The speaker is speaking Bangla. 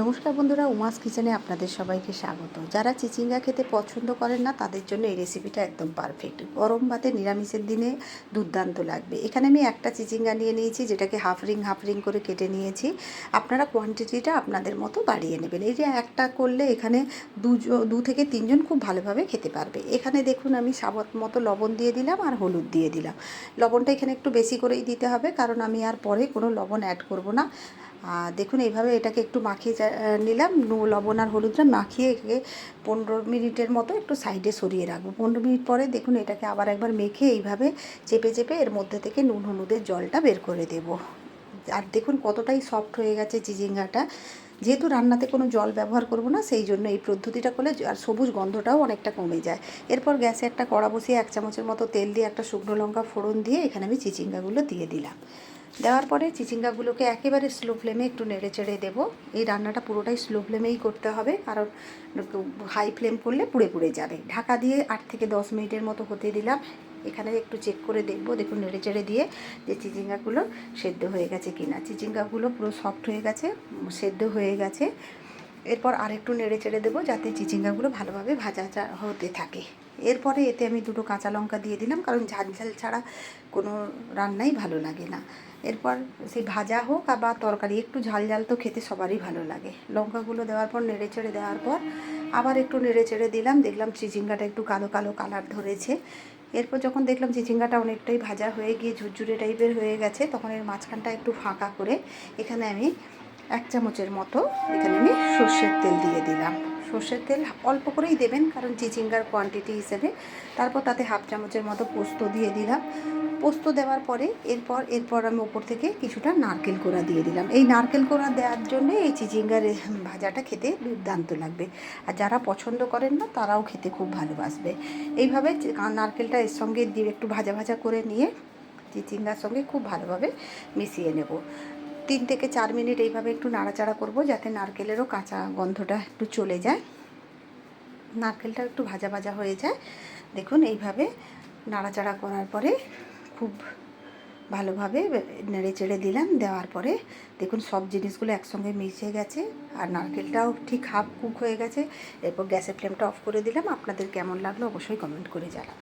নমস্কার বন্ধুরা, উমাস কিচেনে আপনাদের সবাইকে স্বাগত। যারা চিচিঙ্গা খেতে পছন্দ করেন না তাদের জন্য এই রেসিপিটা একদম পারফেক্ট। গরম ভাতে নিরামিষের দিনে দুর্দান্ত লাগবে। এখানে আমি একটা চিচিঙ্গা নিয়ে নিয়েছি, যেটাকে হাফ রিং করে কেটে নিয়েছি। আপনারা কোয়ান্টিটিটা আপনাদের মতো বাড়িয়ে নেবেন। এই যে একটা করলে এখানে দু থেকে তিনজন খুব ভালোভাবে খেতে পারবে। এখানে দেখুন আমি স্বাদ মতো লবণ দিয়ে দিলাম আর হলুদ দিয়ে দিলাম। লবণটা এখানে একটু বেশি করেই দিতে হবে, কারণ আমি আর পরে কোনো লবণ অ্যাড করব না। দেখুন এইভাবে এটাকে একটু মাখিয়ে নিলাম। লবণ আর হলুদটা মাখিয়ে 15 মিনিটের মতো একটু সাইডে সরিয়ে রাখবো। 15 মিনিট পরে দেখুন এটাকে আবার একবার মেখে এইভাবে চেপে চেপে এর মধ্যে থেকে নুন হলুদের জলটা বের করে দেব। আর দেখুন কতটাই সফট হয়ে গেছে চিচিঙ্গাটা। যেহেতু রান্নাতে কোনো জল ব্যবহার করব না, সেই জন্য এই পদ্ধতিটা করলে আর সবুজ গন্ধটাও অনেকটা কমে যায়। এরপর গ্যাসে একটা কড়া বসিয়ে 1 চামচের মতো তেল দিয়ে একটা শুকনো লঙ্কা ফোড়ন দিয়ে এখানে আমি চিচিঙ্গাগুলো দিয়ে দিলাম। দেওয়ার পরে চিচিঙ্গাগুলোকে একেবারে স্লো ফ্লেমে একটু নেড়ে চেড়ে দেবো। এই রান্নাটা পুরোটাই স্লো ফ্লেমেই করতে হবে, কারণ হাই ফ্লেম করলে পুড়ে পুড়ে যাবে। ঢাকা দিয়ে 8 থেকে 10 মিনিটের মতো হতে দিলাম। এখানে একটু চেক করে দেখবো, দেখুন নেড়ে চেড়ে দিয়ে যে চিচিঙ্গাগুলো সেদ্ধ হয়ে গেছে কিনা। চিচিঙ্গাগুলো পুরো সফট হয়ে গেছে, সেদ্ধ হয়ে গেছে। এরপর আরেকটু নেড়ে চেড়ে দেবো যাতে চিচিঙ্গাগুলো ভালোভাবে ভাজা হতে থাকে। এরপরে এতে আমি 2টো কাঁচা লঙ্কা দিয়ে দিলাম, কারণ ঝাল ঝাল ছাড়া কোনো রান্নাই ভালো লাগে না। এরপর সেই ভাজা হোক বা তরকারি, একটু ঝাল ঝাল তো খেতে সবারই ভালো লাগে। লঙ্কাগুলো দেওয়ার পর নেড়ে চেড়ে দেওয়ার পর আবার একটু নেড়ে চেড়ে দিলাম। দেখলাম চিচিঙ্গাটা একটু কালো কালো কালার ধরেছে। এরপর যখন দেখলাম চিচিঙ্গাটা অনেকটাই ভাজা হয়ে গিয়ে ঝুরঝুরে টাইপের হয়ে গেছে, তখন এর মাঝখানটা একটু ফাঁকা করে এখানে আমি 1 চামচের মতো এখানে আমি সর্ষের তেল দিয়ে দিলাম। সর্ষের তেল অল্প করেই দেবেন, কারণ চিচিঙ্গার কোয়ান্টিটি হিসেবে। তারপর তাতে 1/2 চামচের মতো পোস্ত দিয়ে দিলাম। পোস্ত দেওয়ার পরে এরপর আমি ওপর থেকে কিছুটা নারকেল কোড়া দিয়ে দিলাম। এই নারকেল কোড়া দেওয়ার জন্য এই চিচিঙ্গার ভাজাটা খেতে দুর্দান্ত লাগবে। আর যারা পছন্দ করেন না তারাও খেতে খুব ভালোবাসবে। এইভাবে নারকেলটা এর সঙ্গে দিয়ে একটু ভাজা ভাজা করে নিয়ে চিচিঙ্গার সঙ্গে খুব ভালোভাবে মিশিয়ে নেব। 3 থেকে 4 মিনিট এইভাবে একটু নাড়াচাড়া করব, যাতে নারকেলেরও কাঁচা গন্ধটা একটু চলে যায়, নারকেলটা একটু ভাজা ভাজা হয়ে যায়। দেখুন এইভাবে নাড়াচাড়া করার পরে খুব ভালোভাবে নেড়ে চেড়ে দিলাম। দেওয়ার পরে দেখুন সব জিনিসগুলো একসঙ্গে মিশে গেছে আর নারকেলটাও ঠিক হাফ কুক হয়ে গেছে। এরপর গ্যাসের ফ্লেমটা অফ করে দিলাম। আপনাদের কেমন লাগলো অবশ্যই কমেন্ট করে জানাবেন।